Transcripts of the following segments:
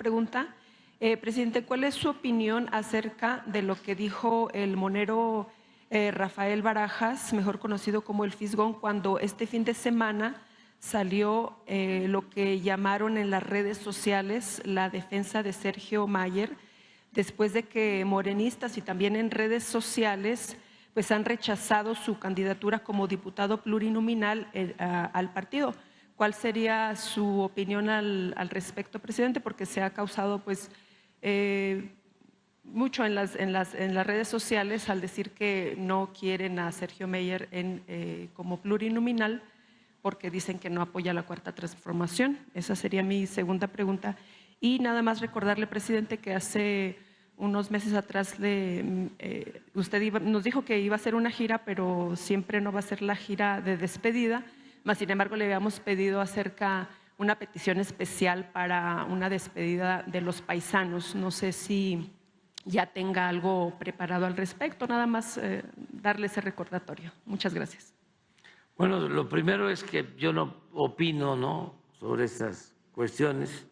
pregunta. Presidente, ¿cuál es su opinión acerca de lo que dijo el monero Rafael Barajas, mejor conocido como el Fisgón, cuando este fin de semana salió lo que llamaron en las redes sociales la defensa de Sergio Mayer, después de que morenistas y también en redes sociales pues han rechazado su candidatura como diputado plurinominal al partido? ¿Cuál sería su opinión al respecto, presidente? Porque se ha causado pues mucho en las redes sociales al decir que no quieren a Sergio Mayer como plurinominal porque dicen que no apoya la Cuarta Transformación. Esa sería mi segunda pregunta. Y nada más recordarle, presidente, que hace unos meses atrás usted nos dijo que iba a hacer una gira, pero siempre no va a ser la gira de despedida. Mas, sin embargo, le habíamos pedido acerca una petición especial para una despedida de los paisanos. No sé si ya tenga algo preparado al respecto, nada más darle ese recordatorio. Muchas gracias. Bueno, lo primero es que yo no opino, ¿no?, sobre estas cuestiones.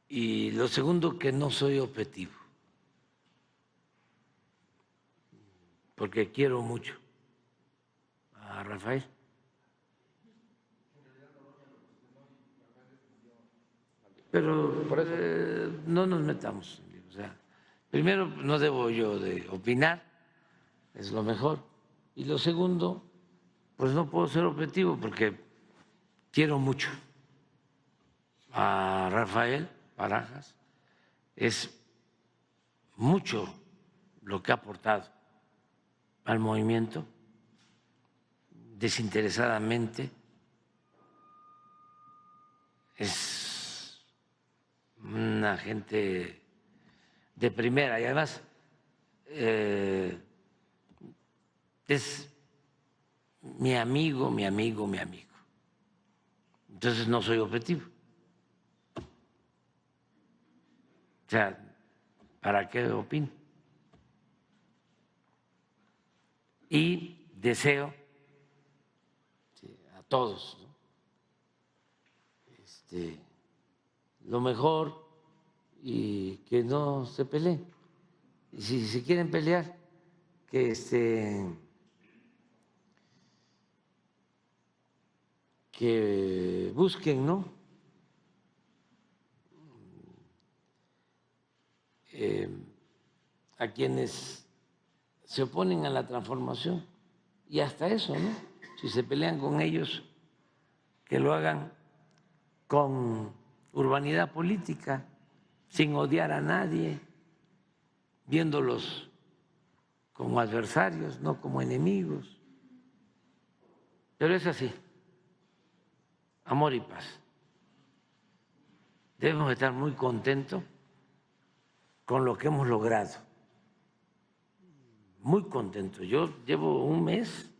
Y lo segundo, que no soy objetivo, porque quiero mucho a Rafael. Pero no nos metamos. O sea, primero, no debo yo de opinar, es lo mejor. Y lo segundo, pues no puedo ser objetivo porque quiero mucho a Rafael Barajas. Es mucho lo que ha aportado al movimiento desinteresadamente. Es una gente de primera y además es mi amigo. Entonces no soy objetivo. O sea, ¿para qué opino? Y deseo a todos, ¿no?, lo mejor y que no se peleen. Y si se quieren pelear, que busquen, ¿no?, a quienes se oponen a la transformación. Y hasta eso, ¿no?, si se pelean con ellos, que lo hagan con urbanidad política, sin odiar a nadie, viéndolos como adversarios, no como enemigos. Pero es así, amor y paz. Debemos estar muy contentos con lo que hemos logrado, muy contentos. Yo llevo un mes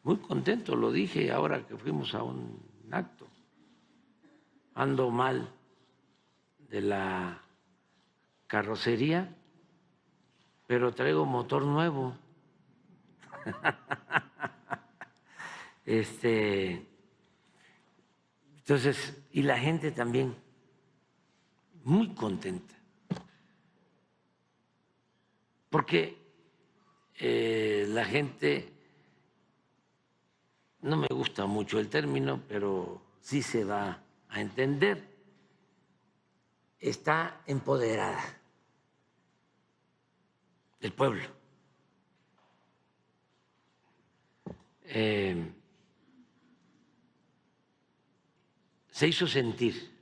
muy contento, lo dije ahora que fuimos a un acto. Ando mal de la carrocería, pero traigo motor nuevo. Entonces, y la gente también muy contenta, porque la gente, no me gusta mucho el término, pero sí se va a entender, está empoderada del pueblo. Se hizo sentir,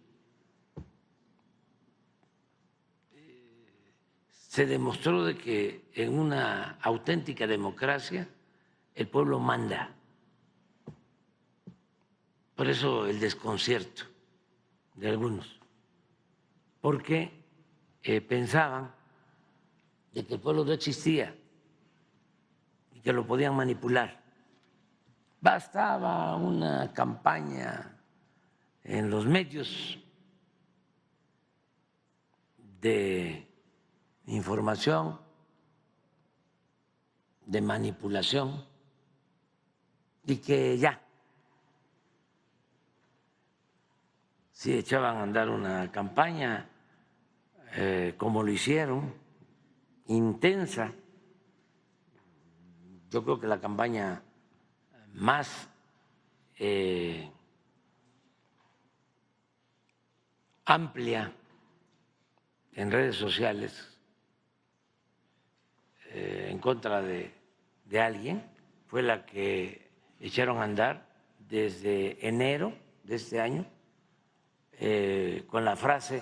se demostró de que en una auténtica democracia el pueblo manda. Por eso el desconcierto de algunos, porque pensaban de que el pueblo no existía y que lo podían manipular. Bastaba una campaña en los medios de información, de manipulación, y que ya si echaban a andar una campaña como lo hicieron, intensa. Yo creo que la campaña más amplia en redes sociales en contra de alguien fue la que echaron a andar desde enero de este año con la frase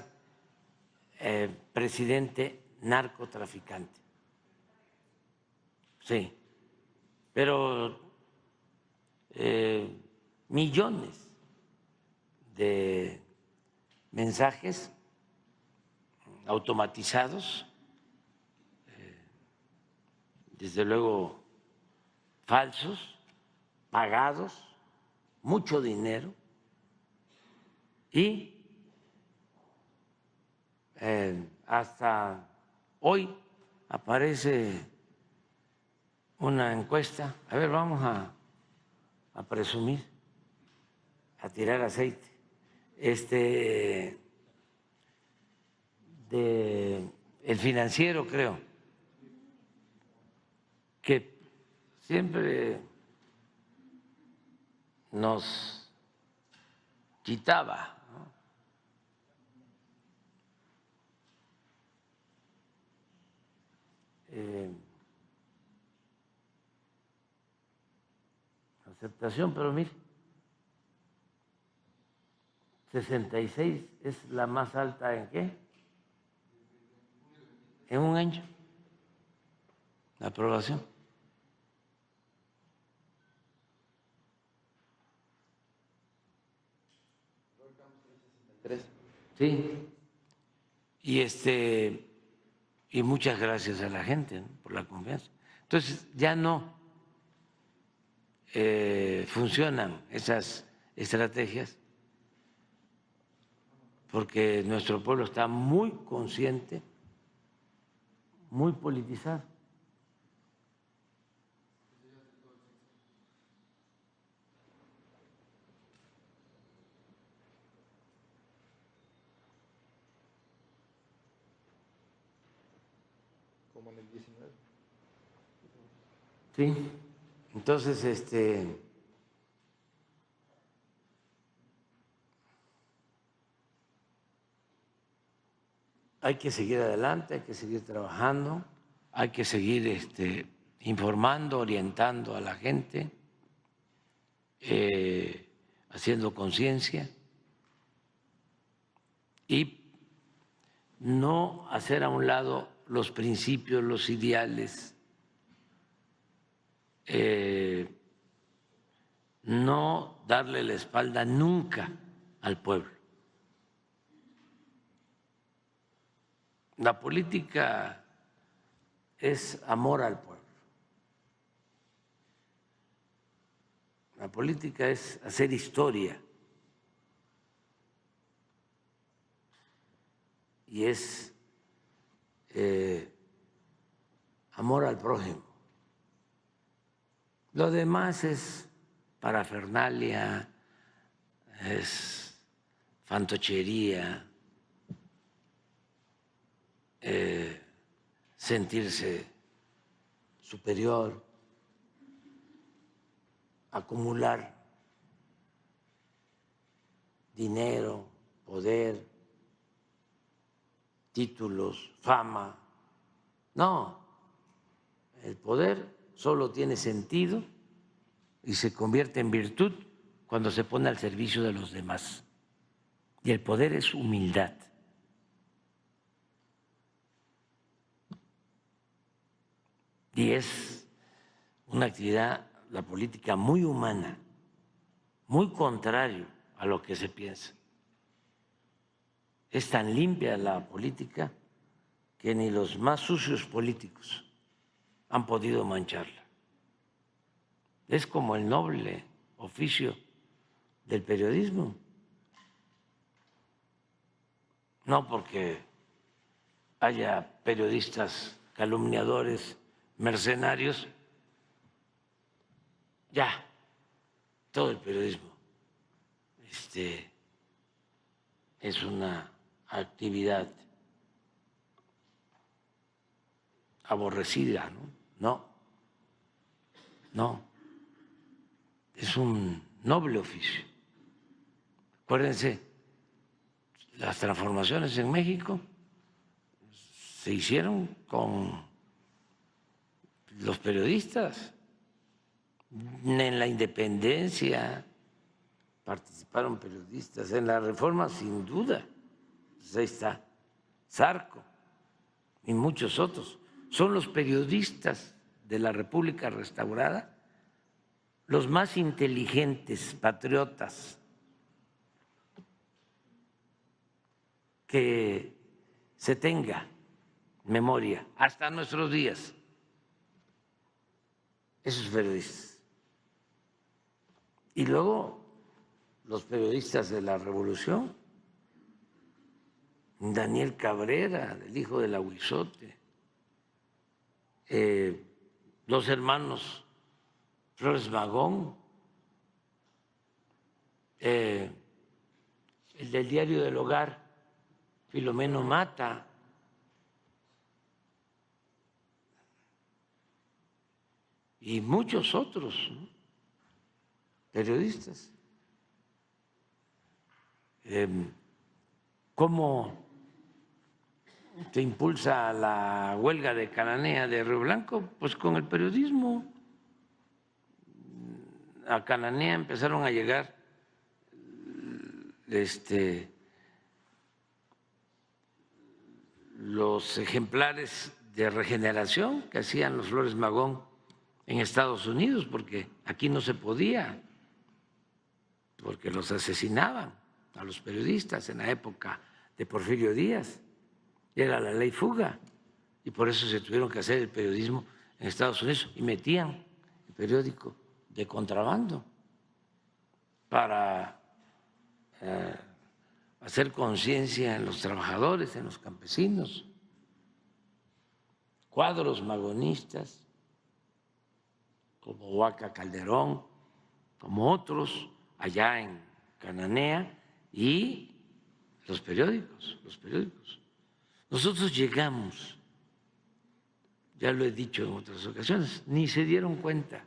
presidente narcotraficante. Sí, pero millones de mensajes automatizados, desde luego falsos, pagados, mucho dinero, y hasta hoy aparece una encuesta, a ver, vamos a presumir, a tirar aceite, de El Financiero, creo, que siempre nos quitaba, ¿no?, aceptación, pero mire, 66 es la más alta ¿en qué? En un año, la aprobación. Sí, y muchas gracias a la gente, ¿no?, por la confianza. Entonces ya no funcionan esas estrategias porque nuestro pueblo está muy consciente, muy politizado. Como en el 19. Sí, entonces hay que seguir adelante, hay que seguir trabajando, hay que seguir informando, orientando a la gente, haciendo conciencia y no hacer a un lado los principios, los ideales, no darle la espalda nunca al pueblo. La política es amor al pueblo. La política es hacer historia y es amor al prójimo. Lo demás es parafernalia, es fantochería, sentirse superior, acumular dinero, poder, títulos, fama. No, el poder solo tiene sentido y se convierte en virtud cuando se pone al servicio de los demás. Y el poder es humildad. Y es una actividad, la política, muy humana, muy contrario a lo que se piensa. Es tan limpia la política que ni los más sucios políticos han podido mancharla. Es como el noble oficio del periodismo. No porque haya periodistas calumniadores, mercenarios, ya todo el periodismo es una actividad aborrecida, ¿no? No, es un noble oficio. Acuérdense, las transformaciones en México se hicieron con los periodistas. En la independencia participaron periodistas, en la reforma sin duda. Pues ahí está Zarco y muchos otros. Son los periodistas de la República restaurada los más inteligentes, patriotas, que se tenga memoria hasta nuestros días. Esos periodistas. Y luego los periodistas de la Revolución, Daniel Cabrera, el hijo del Ahuizote, los hermanos Flores Magón, el del Diario del Hogar, Filomeno Mata, y muchos otros, ¿no?, periodistas. ¿Cómo se impulsa la huelga de Cananea de Río Blanco? Pues con el periodismo. A Cananea empezaron a llegar los ejemplares de Regeneración que hacían los Flores Magón en Estados Unidos, porque aquí no se podía, porque los asesinaban a los periodistas en la época de Porfirio Díaz. Era la ley fuga y por eso se tuvieron que hacer el periodismo en Estados Unidos y metían el periódico de contrabando para hacer conciencia en los trabajadores, en los campesinos. Cuadros magonistas como Huaca Calderón, como otros allá en Cananea, y los periódicos. Nosotros llegamos, ya lo he dicho en otras ocasiones, ni se dieron cuenta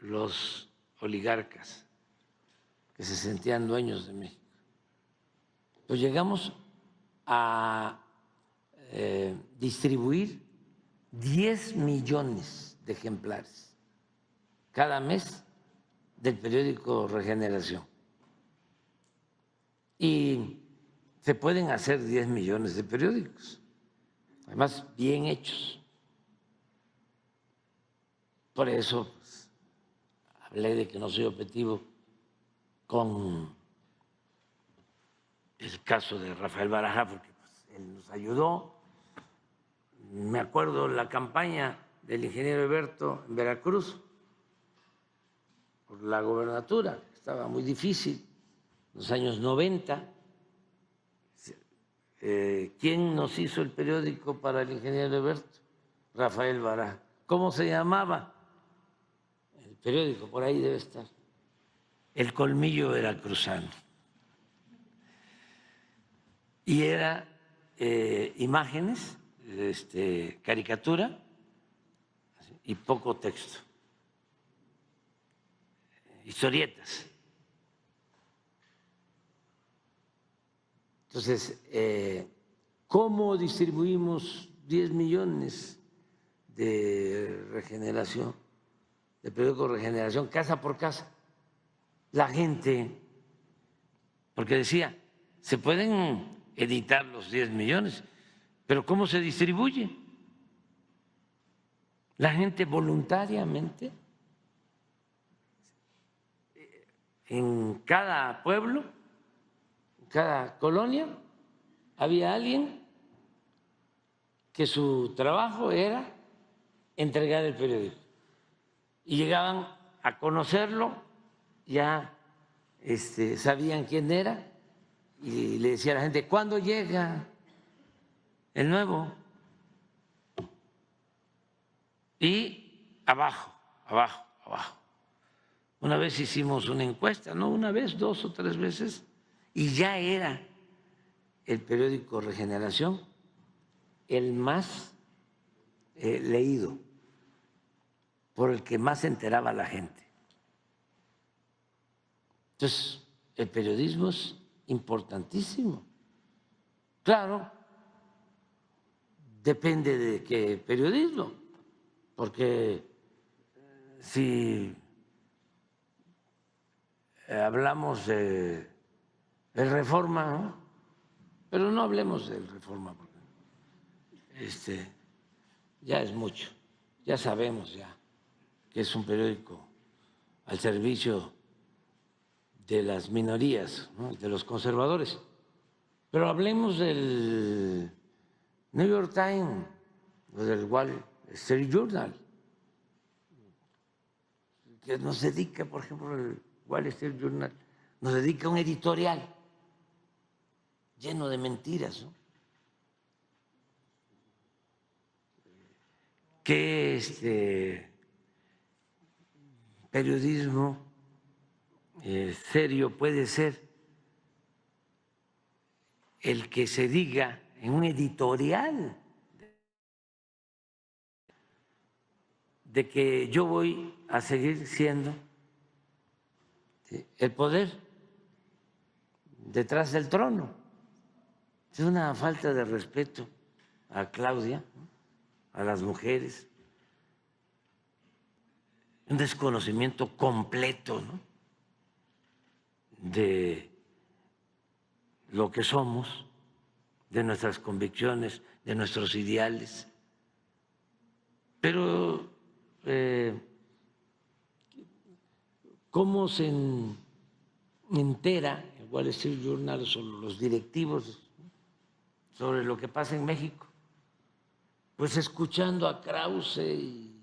los oligarcas que se sentían dueños de México. Pues llegamos a distribuir 10 millones de ejemplares cada mes del periódico Regeneración. Y se pueden hacer 10 millones de periódicos, además bien hechos. Por eso pues, hablé de que no soy objetivo con el caso de Rafael Baraja, porque pues, él nos ayudó. Me acuerdo la campaña del ingeniero Eberto en Veracruz por la gobernatura, estaba muy difícil, en los años 90. ¿Quién nos hizo el periódico para el ingeniero Eberto? Rafael Baraja. ¿Cómo se llamaba? El periódico, por ahí debe estar. El Colmillo Veracruzano. Y era imágenes, caricatura y poco texto. Historietas. Entonces, ¿cómo distribuimos 10 millones de Regeneración, de periódico Regeneración, casa por casa? La gente, porque decía, se pueden editar los 10 millones, pero ¿cómo se distribuye? La gente voluntariamente, en cada pueblo, en cada colonia, había alguien que su trabajo era entregar el periódico. Y llegaban a conocerlo, ya sabían quién era, y le decía a la gente, ¿cuándo llega el nuevo? Y abajo. Una vez hicimos una encuesta, no una vez, 2 o 3 veces, y ya era el periódico Regeneración el más leído, por el que más se enteraba la gente. Entonces, el periodismo es importantísimo. Claro, depende de qué periodismo, porque si hablamos de Reforma, ¿no? Pero no hablemos del Reforma, porque ya es mucho, ya sabemos ya que es un periódico al servicio de las minorías, ¿no? De los conservadores. Pero hablemos del New York Times o del Wall Street Journal, que nos dedica, por ejemplo, el Wall Street Journal, nos dedica un editorial lleno de mentiras, ¿no? ¿Qué periodismo serio puede ser el que se diga en un editorial de que yo voy a seguir siendo el poder detrás del trono? Es una falta de respeto a Claudia, ¿no? A las mujeres, un desconocimiento completo, ¿no? De lo que somos, de nuestras convicciones, de nuestros ideales. Pero ¿cómo se entera el Wall Street Journal o los directivos sobre lo que pasa en México? Pues escuchando a Krause y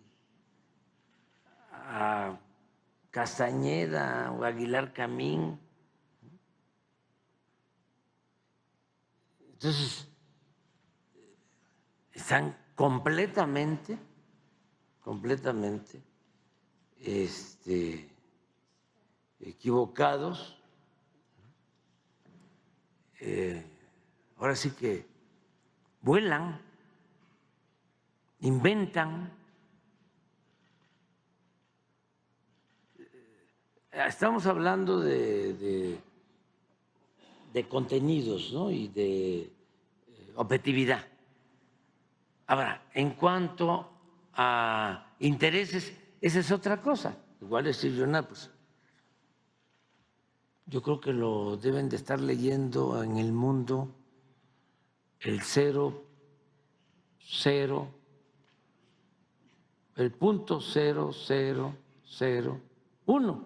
a Castañeda o Aguilar Camín. Entonces, están completamente equivocados. Ahora sí que vuelan, inventan. Estamos hablando de contenidos, ¿no? Y de objetividad. Ahora, en cuanto a intereses, esa es otra cosa. Igual Street Journal, pues yo creo que lo deben de estar leyendo en el mundo el 0.0001.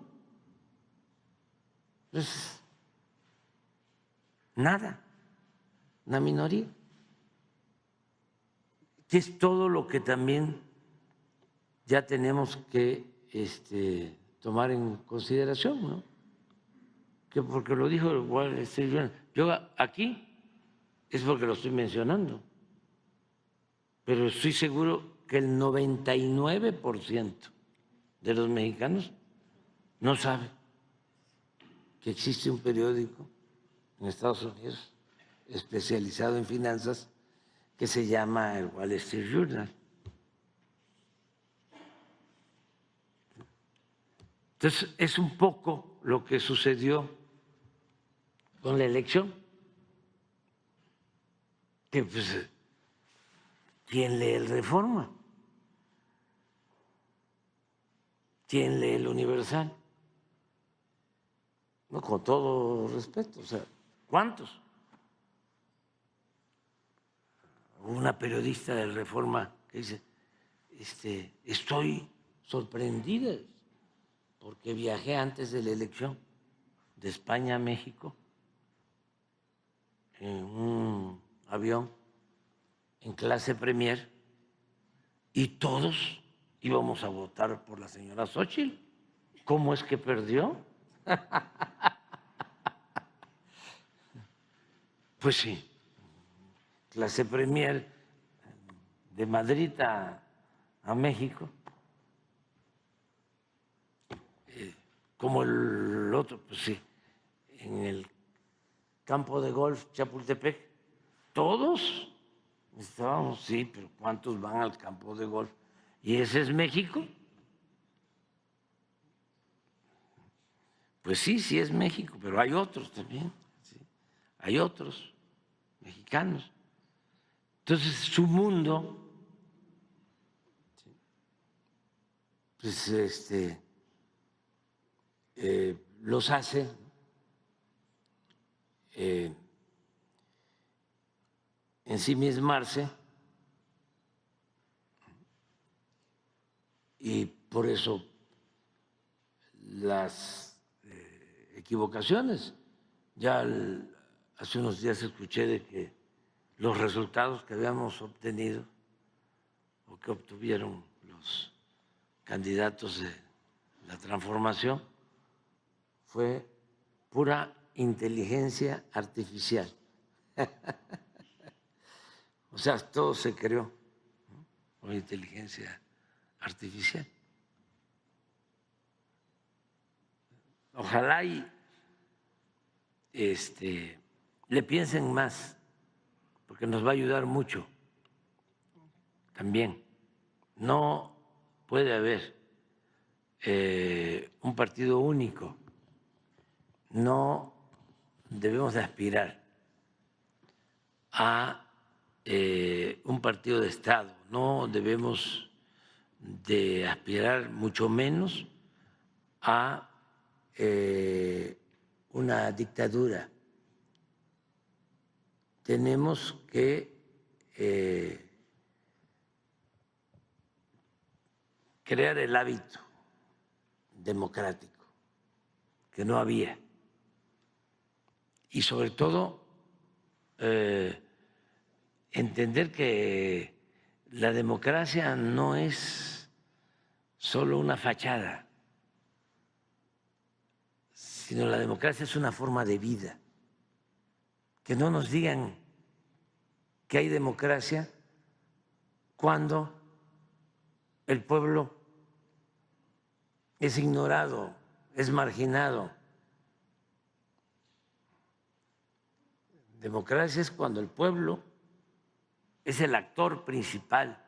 Entonces, nada, una minoría. Que es todo lo que también ya tenemos que tomar en consideración, ¿no? Que porque lo dijo el Wall Street Journal. Yo aquí es porque lo estoy mencionando, pero estoy seguro que el 99% de los mexicanos no sabe que existe un periódico en Estados Unidos especializado en finanzas que se llama el Wall Street Journal. Entonces, es un poco lo que sucedió con la elección, que pues, ¿quién lee el Reforma? ¿Quién lee el Universal? No, con todo respeto, o sea, ¿cuántos? Una periodista del Reforma que dice, estoy sorprendida porque viajé antes de la elección de España a México en un avión en clase premier y todos íbamos a votar por la señora Xóchitl. ¿Cómo es que perdió? Pues sí, clase premier de Madrid a México, como el otro, pues sí, en el campo de golf Chapultepec. Todos estábamos, sí, pero ¿cuántos van al campo de golf? ¿Y ese es México? Pues sí, sí es México, pero hay otros también, ¿sí? Hay otros mexicanos. Entonces, su mundo, pues los hace ensimismarse, y por eso las equivocaciones. Ya hace unos días escuché de que los resultados que habíamos obtenido o que obtuvieron los candidatos de la transformación fue pura inteligencia artificial. O sea, todo se creó, ¿no?, por inteligencia artificial. Ojalá y le piensen más, porque nos va a ayudar mucho también. No puede haber un partido único, no debemos de aspirar a un partido de Estado, no debemos de aspirar mucho menos a una dictadura. Tenemos que crear el hábito democrático que no había, y sobre todo entender que la democracia no es solo una fachada, sino la democracia es una forma de vida. Que no nos digan que hay democracia cuando el pueblo es ignorado, es marginado. Democracia es cuando el pueblo es el actor principal,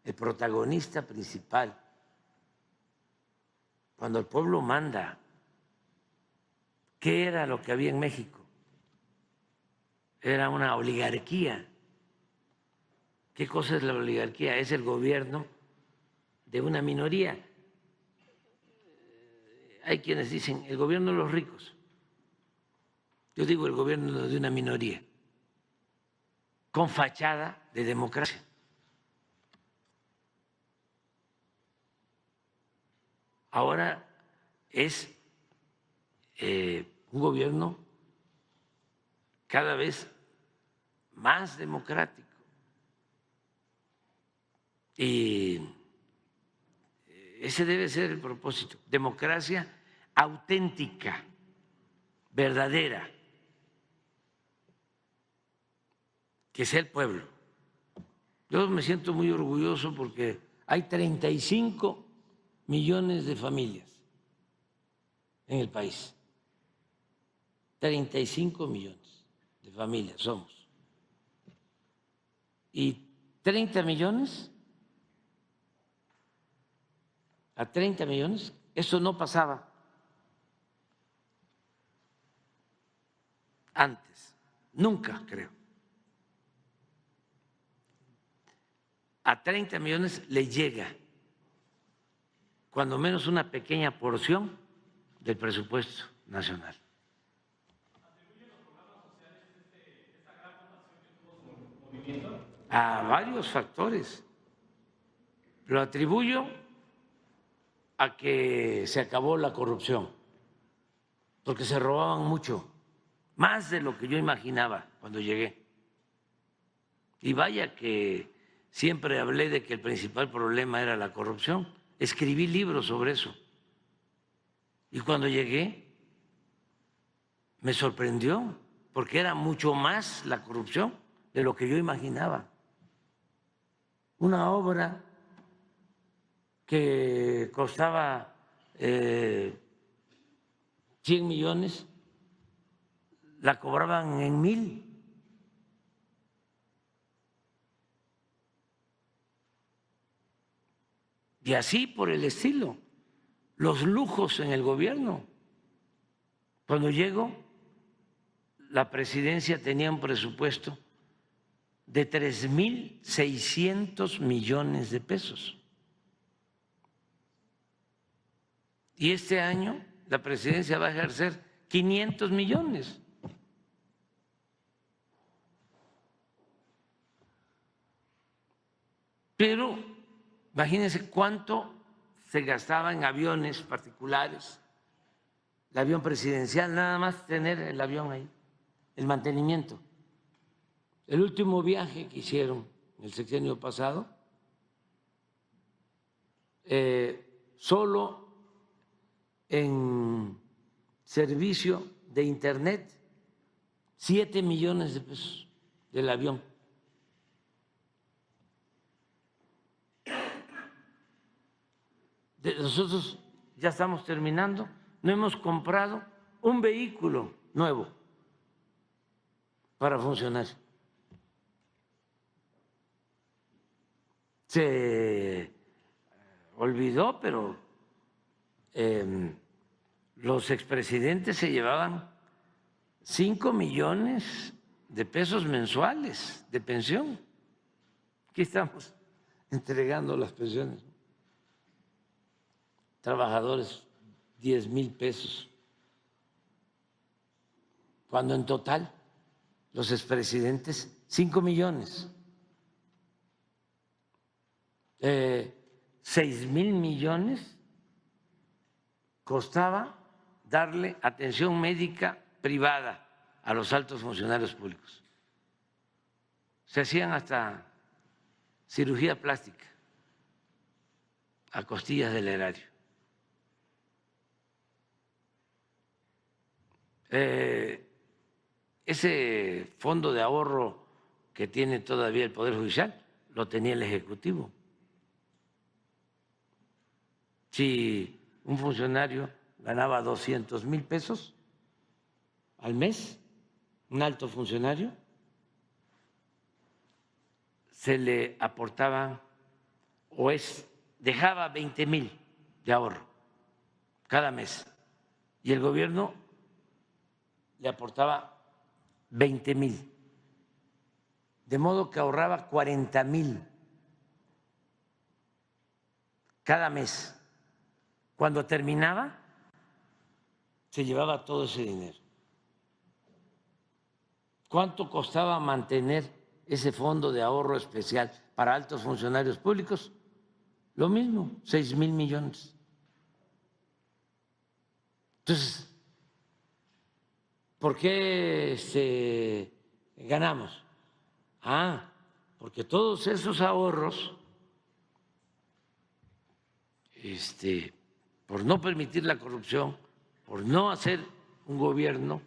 el protagonista principal, cuando el pueblo manda. ¿Qué era lo que había en México? Era una oligarquía. ¿Qué cosa es la oligarquía? Es el gobierno de una minoría. Hay quienes dicen el gobierno de los ricos. Yo digo el gobierno de una minoría, con fachada de democracia. Ahora es un gobierno cada vez más democrático. Y ese debe ser el propósito, democracia auténtica, verdadera, que sea el pueblo. Yo me siento muy orgulloso porque hay 35 millones de familias en el país. 35 millones de familias somos. Y 30 millones, a 30 millones, eso no pasaba antes, nunca creo. A 30 millones le llega cuando menos una pequeña porción del presupuesto nacional. A varios factores. Lo atribuyo a que se acabó la corrupción, porque se robaban mucho, más de lo que yo imaginaba cuando llegué. Y vaya que siempre hablé de que el principal problema era la corrupción. Escribí libros sobre eso. Y cuando llegué me sorprendió, porque era mucho más la corrupción de lo que yo imaginaba. Una obra que costaba 100 millones, la cobraban en 1,000. Y así por el estilo. Los lujos en el gobierno. Cuando llego, la presidencia tenía un presupuesto de 3,600 millones de pesos. Y este año la presidencia va a ejercer 500 millones. Pero imagínense cuánto se gastaba en aviones particulares, el avión presidencial, nada más tener el avión ahí, el mantenimiento. El último viaje que hicieron el sexenio pasado, solo en servicio de internet, 7 millones de pesos del avión. Nosotros ya estamos terminando, no hemos comprado un vehículo nuevo para funcionar. Se olvidó, pero los expresidentes se llevaban 5 millones de pesos mensuales de pensión. Aquí estamos entregando las pensiones. Trabajadores, 10,000 pesos. Cuando en total los expresidentes, 5 millones. 6,000 millones costaba darle atención médica privada a los altos funcionarios públicos. Se hacían hasta cirugía plástica a costillas del erario. Ese fondo de ahorro que tiene todavía el Poder Judicial lo tenía el Ejecutivo. Si un funcionario ganaba 200,000 pesos al mes, un alto funcionario, se le aportaban dejaba 20,000 de ahorro cada mes y el gobierno le aportaba 20,000, de modo que ahorraba 40,000 cada mes. Cuando terminaba, se llevaba todo ese dinero. ¿Cuánto costaba mantener ese fondo de ahorro especial para altos funcionarios públicos? Lo mismo, 6,000 millones. Entonces, ¿por qué ganamos? Porque todos esos ahorros, por no permitir la corrupción, por no hacer un gobierno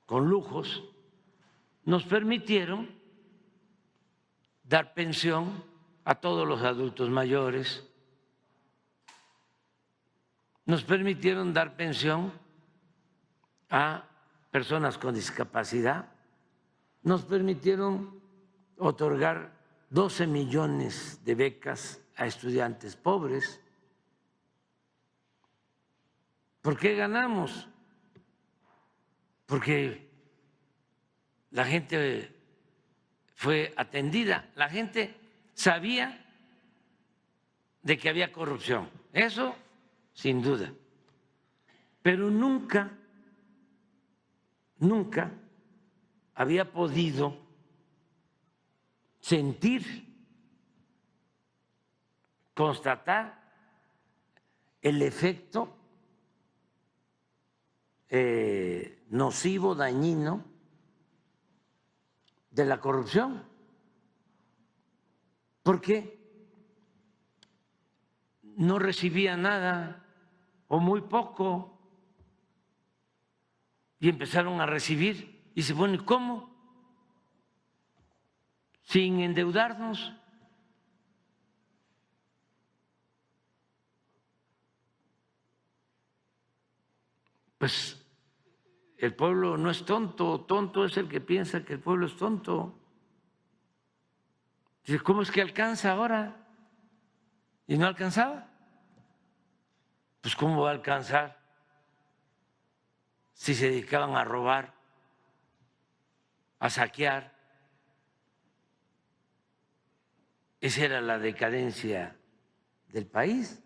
con lujos, nos permitieron dar pensión a todos los adultos mayores, nos permitieron dar pensión a personas con discapacidad, nos permitieron otorgar 12 millones de becas a estudiantes pobres. ¿Por qué ganamos? Porque la gente fue atendida, la gente sabía de que había corrupción, eso sin duda, pero nunca había podido sentir, constatar el efecto nocivo, dañino de la corrupción, porque no recibía nada o muy poco y empezaron a recibir y se pone, ¿cómo? Sin endeudarnos. Pues que el pueblo no es tonto, tonto es el que piensa que el pueblo es tonto. Dice, ¿cómo es que alcanza ahora? ¿Y no alcanzaba? Pues ¿cómo va a alcanzar si se dedicaban a robar, a saquear? Esa era la decadencia del país.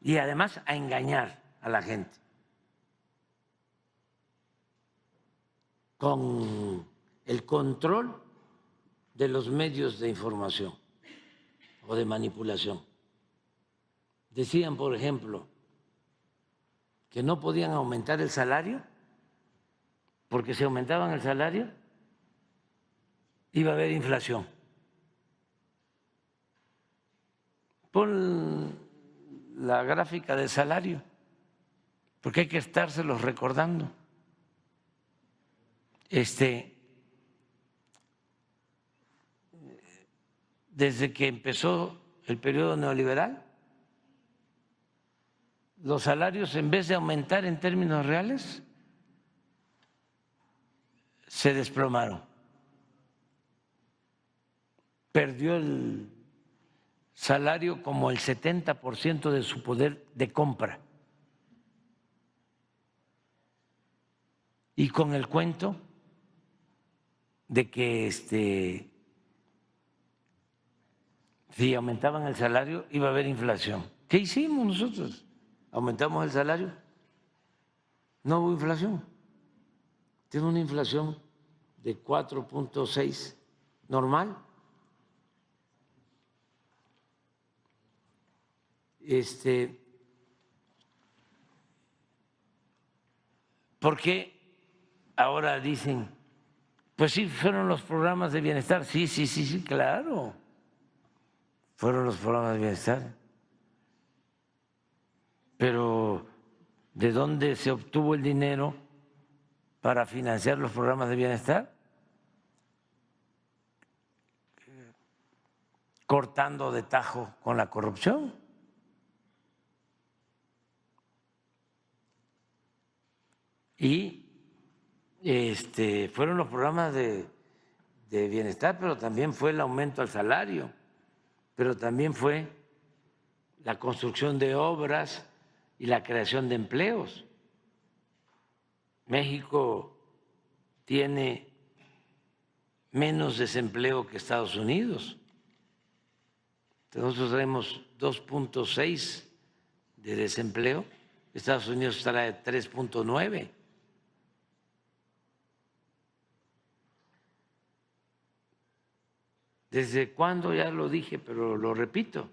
Y además a engañar a la gente con el control de los medios de información o de manipulación. Decían, por ejemplo, que no podían aumentar el salario porque si aumentaban el salario iba a haber inflación. Pon la gráfica del salario, porque hay que estárselos recordando. Desde que empezó el periodo neoliberal, los salarios, en vez de aumentar en términos reales, se desplomaron. Perdió el salario como el 70% de su poder de compra. Y con el cuento de que si aumentaban el salario iba a haber inflación. ¿Qué hicimos nosotros? ¿Aumentamos el salario? No hubo inflación. Tiene una inflación de 4.6 normal. ¿Por qué ahora dicen, pues sí, fueron los programas de bienestar? Sí, sí, sí, sí, claro. Fueron los programas de bienestar. Pero ¿de dónde se obtuvo el dinero para financiar los programas de bienestar? Cortando de tajo con la corrupción. Y fueron los programas de bienestar, pero también fue el aumento al salario, pero también fue la construcción de obras y la creación de empleos. México tiene menos desempleo que Estados Unidos. Nosotros tenemos 2.6 de desempleo, Estados Unidos estará de 3.9. ¿Desde cuándo? Ya lo dije, pero lo repito.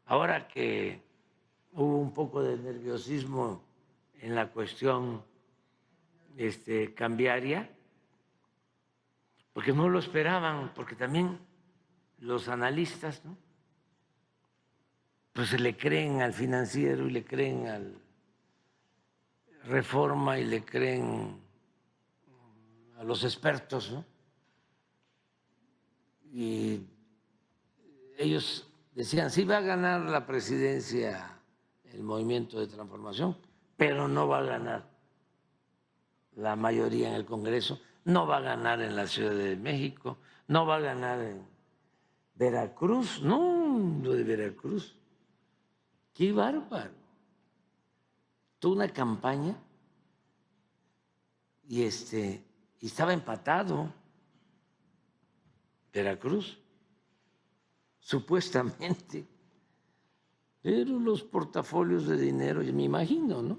Ahora que hubo un poco de nerviosismo en la cuestión cambiaria, porque no lo esperaban, porque también los analistas, ¿no?, pues le creen al Financiero y le creen al Reforma y le creen a los expertos, ¿no? Y ellos decían, sí va a ganar la presidencia el Movimiento de Transformación, pero no va a ganar la mayoría en el Congreso, no va a ganar en la Ciudad de México, no va a ganar en Veracruz, no, lo de Veracruz. ¡Qué bárbaro! Toda una campaña y estaba empatado Veracruz, supuestamente, pero los portafolios de dinero, yo me imagino, ¿no?,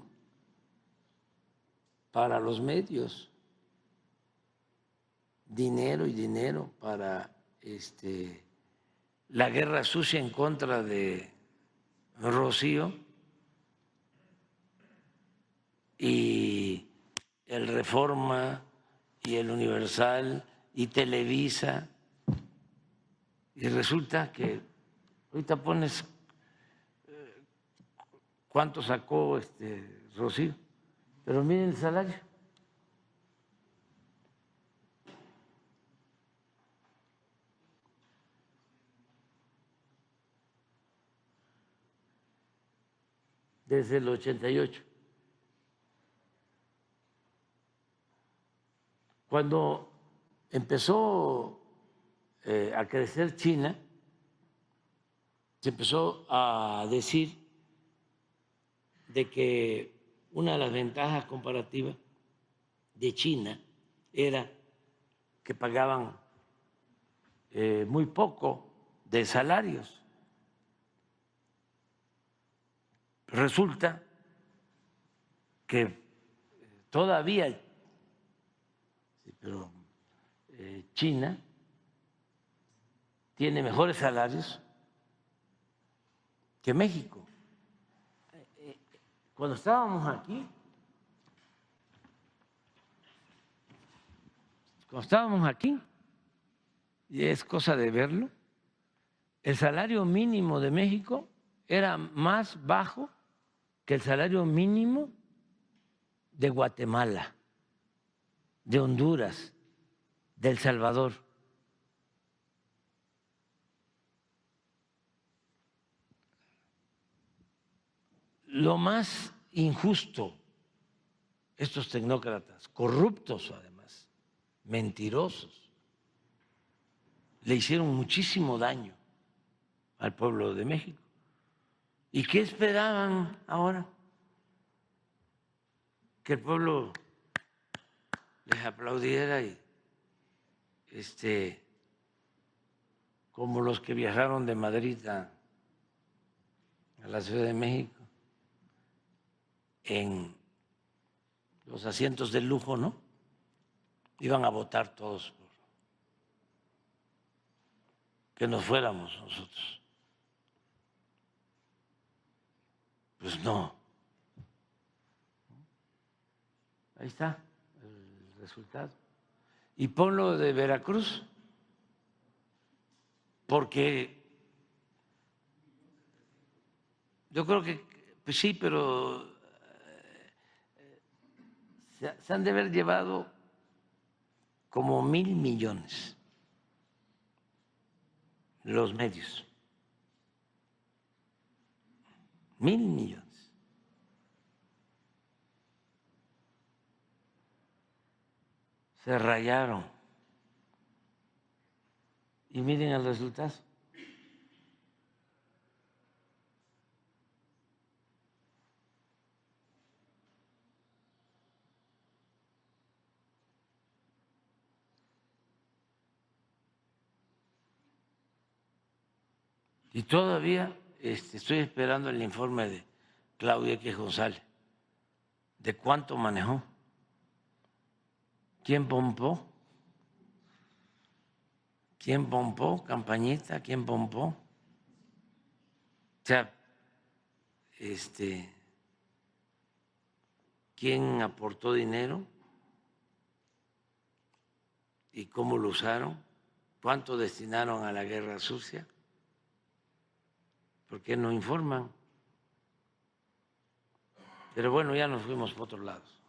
para los medios, dinero y dinero para la guerra sucia en contra de Rocío y el Reforma y el Universal y Televisa, y resulta que ahorita pones cuánto sacó Rocío, pero miren el salario. Desde el 88. Cuando empezó a crecer China, se empezó a decir de que una de las ventajas comparativas de China era que pagaban muy poco de salarios. Resulta que todavía, pero China tiene mejores salarios que México. Cuando estábamos aquí, y es cosa de verlo, el salario mínimo de México era más bajo que el salario mínimo de Guatemala, de Honduras, de El Salvador. Lo más injusto, estos tecnócratas, corruptos además, mentirosos, le hicieron muchísimo daño al pueblo de México. ¿Y qué esperaban ahora? Que el pueblo les aplaudiera y como los que viajaron de Madrid a la Ciudad de México en los asientos de lujo, ¿no? Iban a votar todos por que nos fuéramos nosotros. Pues no. Ahí está el resultado. Y ponlo de Veracruz, porque yo creo que, pues sí, pero se han de haber llevado como 1,000 millones los medios. 1,000 millones. Se rayaron. Y miren el resultado. Y todavía estoy esperando el informe de Claudia X González, de cuánto manejó, quién pompó, Campañita, quién pompó. O sea, quién aportó dinero y cómo lo usaron, cuánto destinaron a la guerra sucia. ¿Por qué no informan? Pero bueno, ya nos fuimos por otros lados.